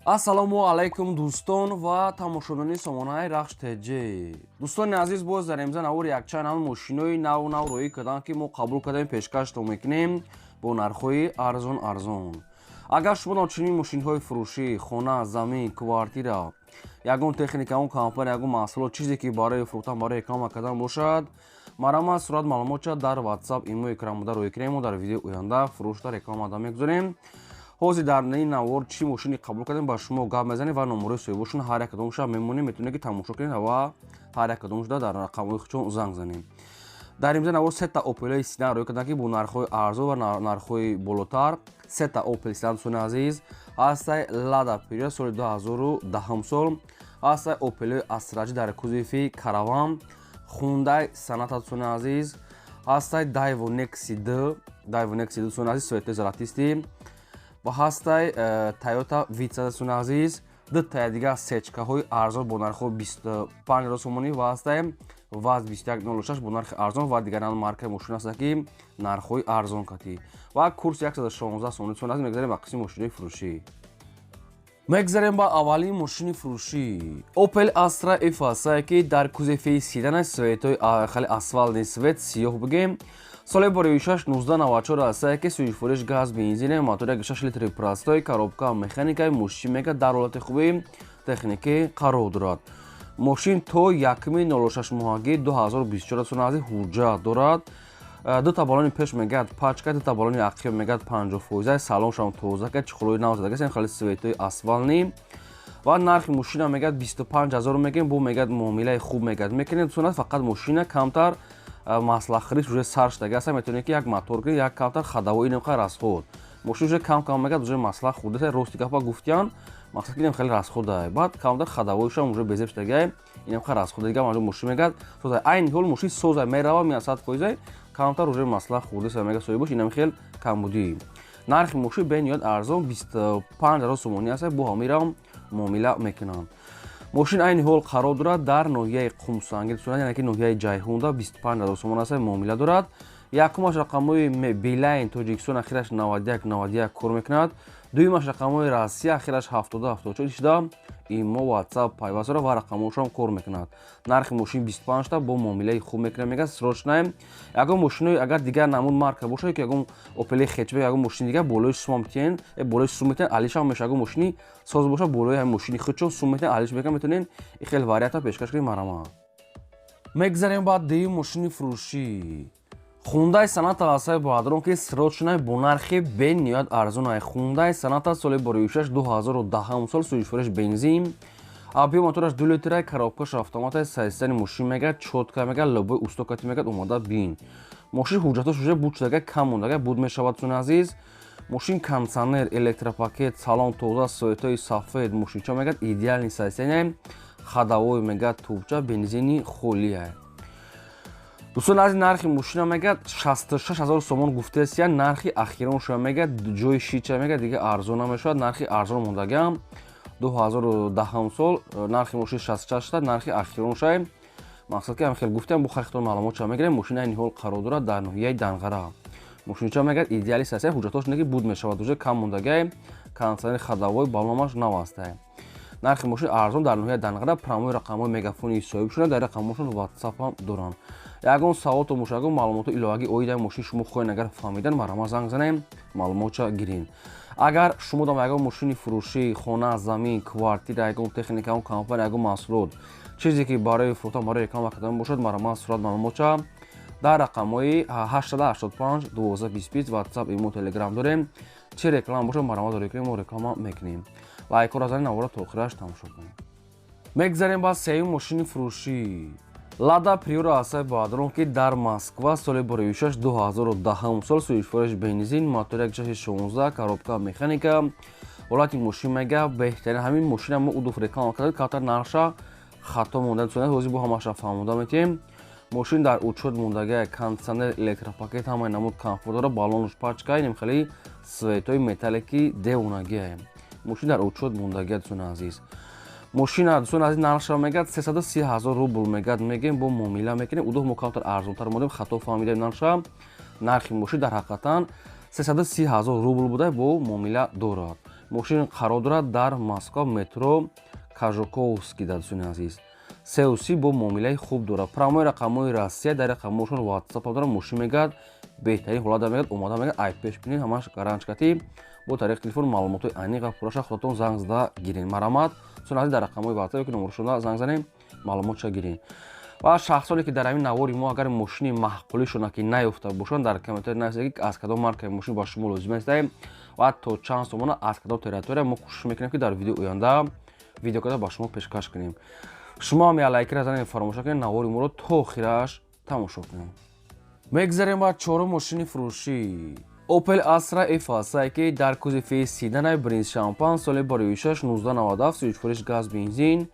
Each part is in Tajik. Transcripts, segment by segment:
ассалому алайкум дӯстон ва тамошобинони сомонаи рахш теҷи. Дӯстони азиз, боз дар имза навори якчанд мошинои нав роӣ карданд ки мо қабул кардем пешкаштон мекунем бо нархҳои арзон. Агар шумо дар чунин мошинҳои фурӯшӣ, хона, замин, квартира, ягон техника, ягон компания, ягон маҳсулот, чизе ки барои фурӯхтан, барои реклама кардан бошад, марама сурат маълумотша дар WhatsApp, имо, экран буда рӯй кунем. Мо дар видеои оянда фурӯшта реклама да мегузорем. ҳозир дар ин навор чӣ мошини қабул кардем ба шумо гап мезанем ва номерои соҳибошон ҳар як кадомша мемонем, метавонед ки тамошо кунед ва ҳар як кадомшда дар рақамҳои худшон занг занем. дар имза навор сета опелои сина рӯй карданд ки бо нархҳои арзон ва нархҳои болотар. Сета опел сина дӯстони азиз, ҳастай лада период соли 2010 сол, ҳастай опелои асраҷи дар кузови караван, хундай саната дӯстони азиз, ҳастай дайво некси д дӯстони азиз, светои золотисти ва ҳастай Toyota Vitza дӯстони азиз, дутая дигар сечкаҳои арзон бо нархҳои 25,000 сомонӣ ва ҳастай ВАЗ 2106 бо нархи арзон ва дигар маркаи мошин аст ки нархҳои арзон кардӣ ва курси 116 сомонӣ дӯстони азиз. Мегзарем ба қисми мошинои фурӯшӣ. Мегзарем ба аввалин мошини фурӯшӣ. Opel Astra F астае ки дар кузови седан светои хали асфалтни свет сиёҳ бигем. соли бори 6-1994 астае ки суишфурӯш газ бензине мотори 6 литри простой, коробка механикаи мошин мега дар ҳолати хуби техникӣ қарор дорад. мошин то 1-06 моҳагии 2024 дӯстони азиз ҳуҷҷат дорад. дута балони пеш мегӯяд пачка, дута балони ақиб мегӯяд 50%, салоншам тозака, чихӯлҳои нав задагасен, хали светои асфалтни ва нархи мошина мегӯяд 25,000 мегӯем, бо мегӯяд муомилаи хуб мегӯяд мекунед. дӯстони азиз, фақат мошина камтар маслаххарид уже сар шудаги аст, метавонед ки як мотор гиред, як камтар хадавои немқа расход. Мошин уже кам мегӯяд, уже маслах хурда, рости гапа гуфтиян, мақсад ки хеле расходае. Баъд камтар хадавоишам уже безеб шудагиай, инемқа расхода дига маҷбур мошин мегӯяд созай. Айни ҳол мошин созай мерава 100%, камтар уже маслах хурда са мега соҳибош, инам хел камбудӣ. нархи мошин бениҳоят арзон 25,000 сомонӣ аст, бо ҳамирам муомила мекунанд. мошин айни ҳол қарор дорад дар ноҳияи Қумсанги, яъне ки ноҳияи Ҷайҳунда 25,000 сомон аст, муомила дорад. якумаш рақамҳои Билайн Тоҷикистон ахираш 91 кор мекунад. дуюмаш рақамҳои Россия ахираш 70 шуда имо WhatsApp пайваст дорад ва рақамҳошам кор мекунад. нархи мошин 25 та бо муомилаи хуб мекунад. мега срочнаем ягон мошинои агар дигар намуд марка бошад, ки ягон Opel хечбек, ягон мошини дигар болои сум метен, алишам меша, ягон мошини соз бошад, болои ҳамин мошини худшон сум метен, алиш бека метонен. ин хел варианта пешкаш кунем марама. мегзарем ба дуюм мошини фурӯшӣ. Hyundai Sonata астае баъдрон ки срочнаи бо нархи бениҳоят арзонае. Hyundai Sonata соли бори 6 2010 сол, суишфурӯш бензин, объем мотораш 2 литра, коробкаш автомата, сайстани мошин мегӯяд чотка мегӯяд, лобои устокати мегӯяд омода бин. мошин ҳуҷҷатош уже буд шудага, кам мондага буд мешавад дӯстони азиз. мошин кондитсионер, электропакет, салон тоза, соитҳои сафед, мошинча мегӯяд идеални сайстане, хадавои мегӯяд тӯбча, бензини холие. дӯстони азиз, нархи мошина мегӯяд 66,000 сомон гуфтааст. нархи ахиронша мегӯяд ҷои шича мегӯяд дига арзон намешавад. нархи арзон мондагиам 2010 сол нархи мошин 66 та, нархи ахиронша мақсад ки ҳам хел гуфтам бо харихтор маълумотша мегирем. мошина айни ҳол қарор дорад дар ноҳияи Данғара. мошинча мегӯяд идеали сайса, ҳуҷҷатош не ки буд мешавад, уже кам мондагиай, кондитсионери хадавои балонамаш нав астае. нархи мошин арзон дар ноҳияи Данғара. прамои рақамҳои мегафони соҳибшона дар рақамҳошон WhatsApp ҳам доранд. ягон савол то мошин, ягон маълумоти иловагӣ оидаи мошин шумо хоҳед агар фаҳмидан, марама занг занем, маълумотша гирин. агар шумо дам ягон мошини фурӯшӣ, хона, замин, квартира, ягон техника, ягон компания, ягон маҳсулот, чизе ки барои фурӯхтан, барои реклама кардан бошад, марама сурат маълумотша дар рақамҳои 885 1225 WhatsApp, имо, Telegram дорем. чӣ реклама бошад, марама дорӣ кунем, мо реклама мекунем. лайкҳоро занед, навора то охираш тамошо кунем. мегзарем ба сеюм мошини фурӯшӣ. Lada Priora астае баъдрон ки дар Москва соли бори 6 2010 сол, суишфурӯш бензин, мотори 1.16, коробка механика, ҳолати мошин мега беҳтарин. ҳамин мошина мо удуф реклама кардем, катар нарша хато монда дӯстони ҳозир бо ҳамаша фаҳмода метем. мошин дар учёт мондагиай, кондитсионер, электропакет, ҳамаи намуд комфорт дорад, балонуш пачка, инем хеле светои металлики девонагиае. мошин дар учёт мондагиай дӯстони азиз. мошина дӯстони азиз нархша мегӯяд 330,000 рубл мегӯяд, мегем бо муомила мекунем. удух мо камтар арзонтар монем, хато фаҳмидем нархша. нархи мошин дар ҳақиқатан 330,000 рубл буда бо муомила дорад. мошин қарор дорад дар Москва метро Кажуковский дастуни азиз. Сеуси бо муомилаи хуб дорад. Промои рақамои Россия дар рақамошон WhatsApp дорад. Мошин мегӯяд беҳтарин ҳолат дар мегӯяд омода мегӯяд ай пеш бинед ҳамаш гаранчкати бо тариқи телефон маълумотои айниқа пураша худатон занг зада гирин. Марамат дӯстон азиз дар рақамои WhatsApp ки номершона занг занем маълумотша гирин. ва шахсоне ки дар ҳамин навори мо агар мошини маҳқулишона ки наёфта бошанд дар комментари нависед ки аз кадом маркаи мошин ба шумо лозим аст ва то чанд сомона аз кадом территория мо кӯшиш мекунем ки дар видеои оянда видеокада ба шумо пешкаш кунем. шумо ҳам лайкра занем фаромӯш накунед навори моро то охираш тамошо кунем. мегзарем ба чорум мошини фурӯшӣ. Opel Astra F8 ки дар кузови седан бриз шампан соли барои 1997 сӯзишвориш газ бензин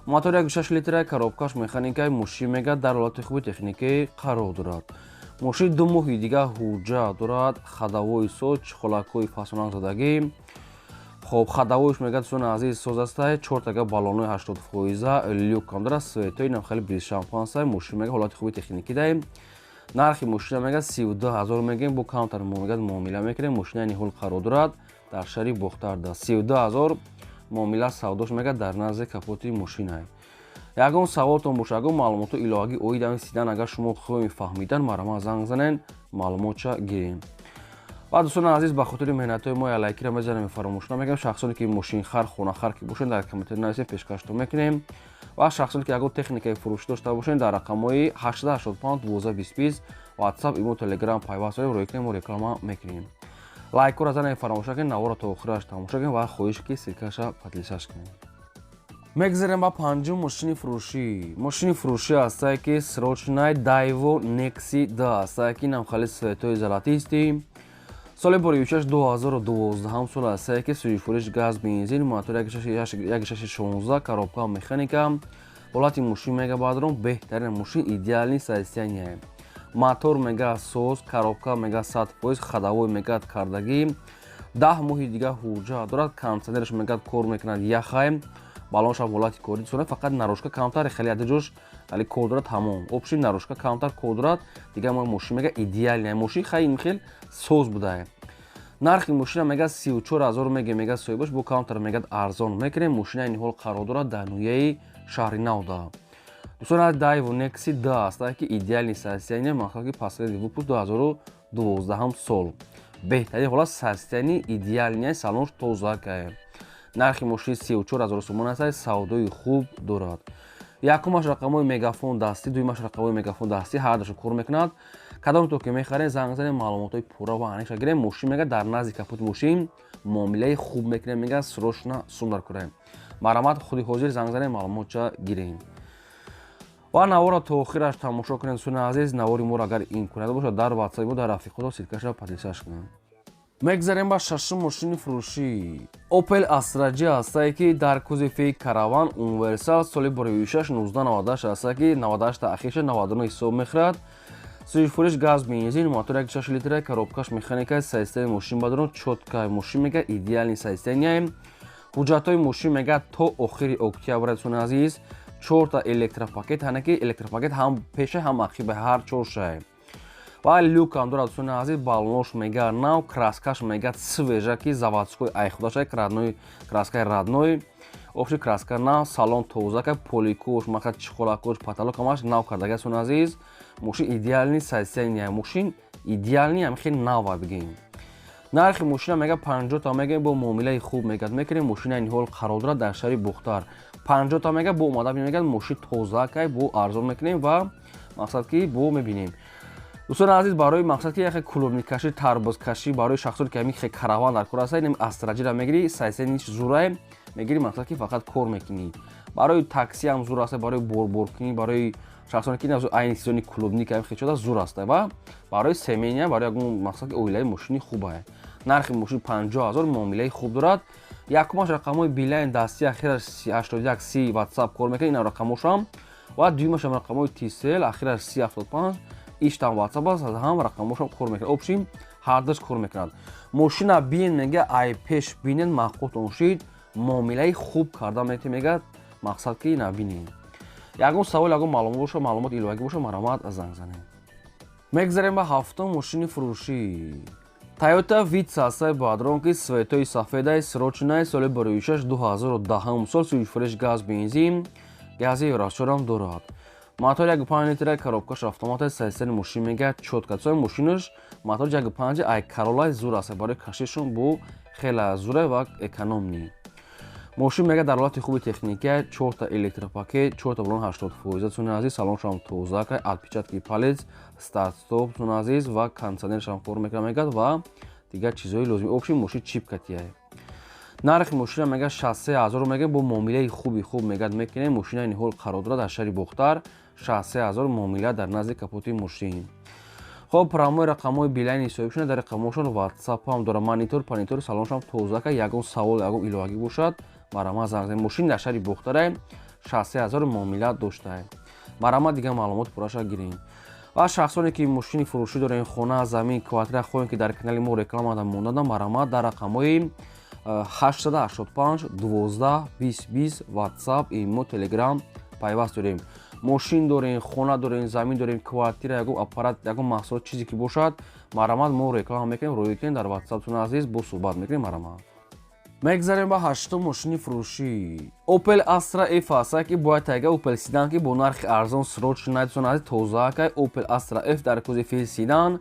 мотори 1.6 литра коробкаш механикаи мошин мегӯяд дар ҳолати хуби техникӣ қарор дорад. мошин 2 моҳи дига ҳуҷҷат дорад. хадавои соз чихолакҳои фасонак задагӣ. хоб хадавоиш мегӯяд дӯстони азиз соз аст 4 тага баллонои 80% люкам дорад. светои навхали бриз шампан мошин мегӯяд ҳолати хуби техникӣ даем. нархи мошина мегӯяд 32000 мегӯем бо камтар мегӯяд муомила мекунем. мошина айни ҳол қарор дорад дар шаҳри Бохтарда. 32000 муомила савдош мегӯяд дар назди капоти мошина. ягон саволтон боша ягон маълумоту иловагӣ оид ҳамин седан агар шумо хоҳем фаҳмидан марамат занг занен маълумотша гирем. ва дӯстони азиз ба хотири меҳнатҳои мо лайкира мезанем фаромӯш намекунем. шахсоне ки мошинхар хонахар ки бошед дар комментари нависед пешкашто мекунем. ва шахсоне ки ягон техникаи фурӯшӣ дошта бошед дар рақамҳои 885 1225 WhatsApp имо Telegram пайваст дорем рӯй кунем мо реклама мекунем. лайкора занем фаромӯш накунед навора то охираш тамошо кунем ва хоҳиш ки силкаша подлисаш кунем. мегзарем ба панҷум мошини фурӯшӣ. мошини фурӯшӣ ҳастае ки срочная Daewoo Nexi 2 ҳастае ки намхали светои золотисти соли барои 2012 сол ҳастае ки сӯзишвориш газ бензин мотори 1.6 коробка механика ҳолати мошин мега бадрон беҳтарин мошин идеални состояние. мотор мега соз коробка мега 100%, хадавой мега кардагӣ 10 моҳи дига ҳуҷҷат дорад. кондитсионерш мега кор мекунад яхай балоншам ҳолати кори дӯстона фақат нарошка камтар хеле адҷош али кор дорад ҳамон опшин нарошка камтар кор дорад дига мошин мега идеални мошин хай хел соз будае. нархи мошина мега 34000 мега соҳибаш бо камтар мега арзон мекунем. мошина айни ҳол қарор дорад дар ноҳияи шаҳри Навда. дӯстона Daewoo Nexi 2 ҳастае ки идеални состояние мақсад ки пасади выпуск 2012 сол беҳтарин ҳолат состояние идеални салонш тозакае. нархи мошин 34000 сомон аст. савдои хуб дорад. якумаш рақамҳои мегафон дастӣ дуюмаш рақамҳои мегафон дастӣ ҳардаша кор мекунад. кадомто ки мехарем занг занем маълумотҳои пурра ва аниқша гирем. мошин мега дар назди капоти мошин муомилаи хуб мекунем мега срочно сундар кураем. марамат худи ҳозир занг занем маълумотша гирем. ва навора то охираш тамошо кунед дӯстони азиз. навори моро агар имконият бошад дар WhatsApp мо дар рафиқото силкаша подлисаш кунед. мегзарем ба шашум мошини фурӯшӣ. Opel Astra G ҳастае ки дар кузови караван универсал соли барои 1998 ҳастае ки 98 ахирша 99 ҳисоб мехӯрад. сӯзишвориш газ бензин мотори 1.6 литра коробкаш механика состояние мошин бадрон чотка мошин мега идеални состояние. ҳуҷҷатҳои мошин мега то охири октябр дӯстони азиз 4 та электропакет ҳанаки электропакет ҳам пеша ҳам ақиба ҳар 4 шай. ва люкам дорад дӯстони азиз баллонош мега нав краскаш мега свежа ки заводской айхудашай краскаи радной обши краска нав салон тозака поликош мақсад чихолакош потолок ҳамаш нав кардага дӯстони азиз. мошин идеални состояние мошин идеални ҳамихел нава бигем. нархи мошина мега 50 та мега бо муомилаи хуб мегад мекунем. мошина айни ҳол қарор дорад дар шаҳри Бухтар. 50 та мега бо омада мегад мошин тозакай бо арзон мекунем ва мақсад ки бо мебинем. дӯстони азиз барои мақсад ки яхе кулобникашӣ тарбузкашӣ барои шахсоне ки ҳамин караван дар кор ҳастанд ин астраҷира мегири состоянияш зурай мегири мақсад ки фақат кор мекунӣ. барои такси ҳам зур аст барои борборкунӣ барои шахсоне ки айни сезони клубник ҳам хечода зур аст ва барои семения барои ягон мақсад ки оилаи мошини хубае. нархи мошин 50000 муомилаи хуб дорад. якумаш рақамҳои билайн дастӣ ахираш 8130 WhatsApp кор мекунад ин рақамошам ва дуюмашам рақамҳои TCL ахираш 3075 иштам WhatsApp аст ҳам рақамошам кор мекунад опшин ҳардаш кор мекунад. мошина бин мега ай пеш бинед маҳқут оншид муомилаи хуб карда метавонед мега мақсад ки набинед. ягон савол ягон маълумот боша маълумот иловагӣ боша маромат занг занед. мегзарем ба ҳафтум мошини фурӯшӣ. Toyota Vitz подронки светои сафедаи срочнаи соли барои 2010 сол суишфуреш газ бензин гази расчорам дорад. Мотор 1.5 литра коробкаш автомат сайсен мошин мегӯяд чотка цои мошинаш мотор 1.5 ай Corolla зур аст барои кашишон бу хела зура ва экономни. Мошин мегӯяд дар ҳолати хуби техника 4 та электропакет 4 та балон 80% цуни азиз салоншам тозака отпечатки палец старт стоп цуни азиз ва кондиционершам кор мекунад ва дигар чизои лозими обши мошин чипкатияй. Нархи мошина мегӯяд 63000 мегӯяд бо муомилаи хуб мегӯяд мекунем мошина ин ҳол қарор дорад дар шаҳри Бухтар 63000 муомила дар назди капоти мошин. Хоб промои рақамҳои билайни соҳибшона дар рақамҳошон WhatsApp ҳам дорад монитор панитор салоншам тозака ягон савол ягон иловагӣ бошад марама занг занед мошин дар шаҳри Бухтар 63000 муомила доштае марама дигар маълумот пураша гирем. ва шахсоне ки мошини фурӯшӣ дорен хона замин квартира хоҳем ки дар канали мо рекламада монада марама дар рақамҳои 885 12 20 20 WhatsApp имо Telegram пайваст дорем. Мошин дорем, хона дорем, замин дорем, квартира, ягон аппарат, ягон маҳсулот чизе ки бошад марама мо реклама мекунем, роҳӣ кунем дар WhatsApp туна азиз бо суҳбат мекунем марама. Мегзарем ба ҳаштум мошини фурӯшӣ. Opel Astra F аст ки бояд тайга Opel Sedan ки бо нархи арзон срочна туна азиз тозака Opel Astra F дар кӯзи Ford Sedan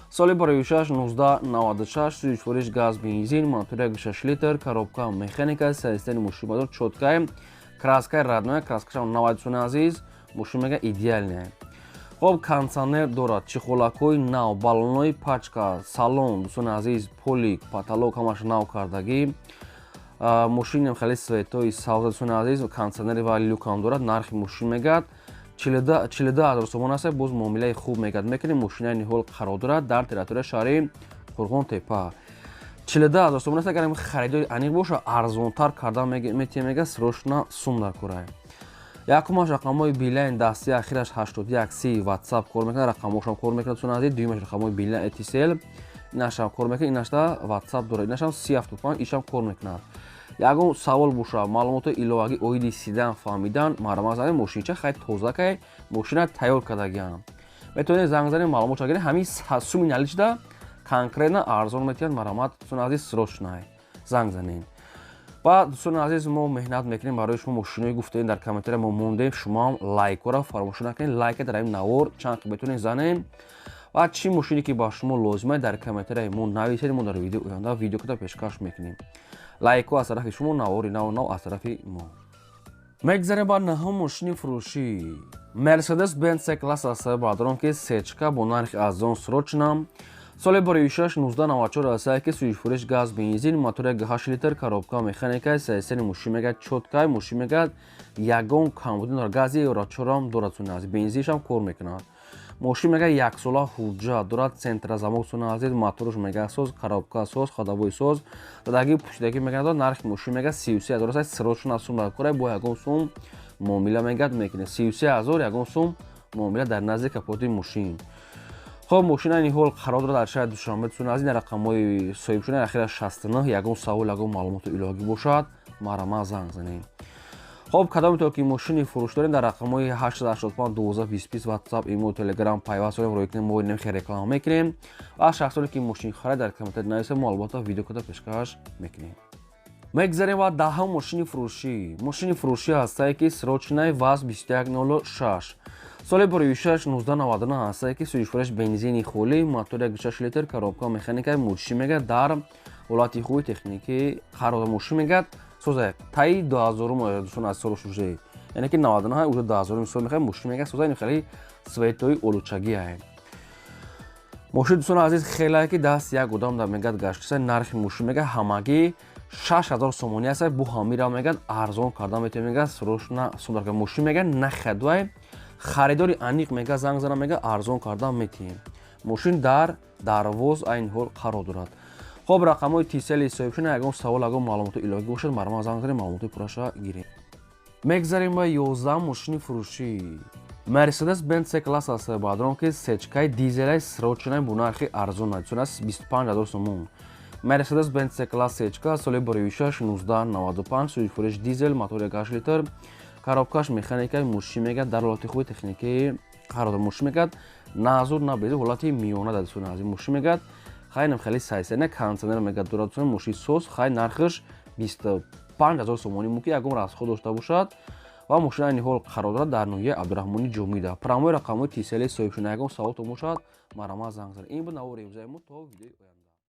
соли барои 1996 суишфуреш газ бензин мотор 1.6 литр коробка механика системи мошинбардор чоткай краскаи родной краскашам 90 цуна азиз мошин мега идеальная. Хоб кондиционер дорад чихолакҳои нав баллонҳои пачка салон дӯстони азиз полик потолок ҳамаш нав кардагӣ мошинам хеле светои савза дӯстони азиз кондиционери ва люкам дорад нархи мошин мегӯяд 42000 сомон аст боз муомилаи хуб мегӯяд мекунем мошина ин ҳол қарор дорад дар территорияи шаҳри Қурғонтепа 42000 сомон аст агар харидори аниқ боша арзонтар кардан метием мега срочна сум дар кора. Якумаш рақамҳои билайн дасти ахираш 8130 WhatsApp кор мекунад рақамҳошам кор мекунад цуна азиз дуюмаш рақамҳои билайн ATCL инашам кор мекунад инашда WhatsApp дорад инашам 375 ишам кор мекунад. Ягон савол боша маълумоти иловагӣ оиди Sedan фаҳмидан марама занед мошинча хай тозакай мошина тайёр кардагиам метавонед занг занед маълумотша гиред ҳамин суми наличда конкретна арзон метиҳад марамат дӯстони азиз срочнай занг занед. ва дӯстони азиз мо меҳнат мекунем барои шумо мошинои гуфтаем дар комментария мо мондем шумоам лайкора фаромӯш накунед лайка дар ин навор чанд метавонед занем ва чӣ мошине ки ба шумо лозима дар комментария мо нависед мо дар видео оянда видеоката пешкаш мекунем. Лайко аз тарафи шумо навори нав аз тарафи мо. Мегзарем ба наҳум мошини фурӯшӣ. Mercedes-Benz C-класс аст баъдон ки сечка бо нархи арзон срочна соли барои 1994 аст ки суишфуреш газ бензин мотор 1.8 литр коробка механика системи мошин мегӯяд чоткай мошин мегӯяд ягон камбудин дорад гази расчорам дорад цуна азиз бензиншам кор мекунад. мошин мегӯяд яксола ҳуҷҷат дорад центразамок цуна азиз моторш мегӯяд соз коробка соз ходовой соз дадагӣ пушидаги мегӯяд нархи мошин мегӯяд 33000 аст срочна сум дар кора бо ягон сум муомила мегӯяд мекунед 33000 ягон сум муомила дар назди капоти мошин. хоб мошина ин ҳол қарор дорад дар шаҳри Душанбе цуна азиз дар рақамҳои соҳибшудаи ахира 69 ягон савол ягон маълумоти иловагӣ бошад марама занг занед. хоб кадом то ки мошини фурӯш дорем дар рақамҳои 885 12 20 WhatsApp имо Telegram пайваст дорем роҳӣ кунем мо нерхи реклама мекунем ва шахсоне ки мошин харид дар комментария нависед мо албатта видеоката пешкаш мекунем. мегзарем ба даҳум мошини фурӯшӣ. мошини фурӯшӣ ҳастае ки срочнаи ВАЗ 2106 соли барои 1999 аст ки суишфуреш бензини холӣ мотор 1.6 литр коробка механика мошин мегӯяд дар ҳолати хуби техникӣ қарор мошин мегӯяд соза таи 2000 дӯстон аз соли шуҷаи яъне ки 99 уже 2000 сол мехай мошин мегӯяд соза ин хеле светои олучагиае мошин дӯстон азиз хелае ки даст як одам дар мегӯяд гаштиса нархи мошин мегӯяд ҳамагӣ 6000 сомони аст бо ҳамира мегӯяд арзон кардан метавонед мегӯяд срочна сум дар мошин мегӯяд нахадвай харидори аниқ мега занг зана мега арзон кардан метиҳем мошин дар дарвоз айн ҳол қарор дорад. хоб рақамҳои тисели соҳибшуна ягон савол ягон маълумоти иловагӣ бошад марама занг занем маълумоти пураша гирем. мегзарем ба 11 мошини фурӯшӣ. Mercedes-Benz C-класс аст баъдон ки сечкаи дизелаи срочнаи бо нархи арзон надисона 25000 сомон. Mercedes-Benz C-класс сечка соли барои 1995 суишфуреш дизел мотор 1.8 литр коробкаш механикаи мошин мегӯяд дар ҳолати хуби техникии қарор мошин мегӯяд назур набеди ҳолати миёна дар дӯстон азиз мошин мегӯяд хайнам хеле сайсена кондиционер мегадуратун мошисоз хай нархаш 25000 сомонӣ муки ягон расход дошта бошад ва мошина айни ҳол қарор дорад дар ноҳияи Абдурахмони Ҷомида. Промои рақамҳои тисели соҳибшуна ягон саволтон бошад, марама занг занед. Ин буд навори имзои мо то видеои оянда.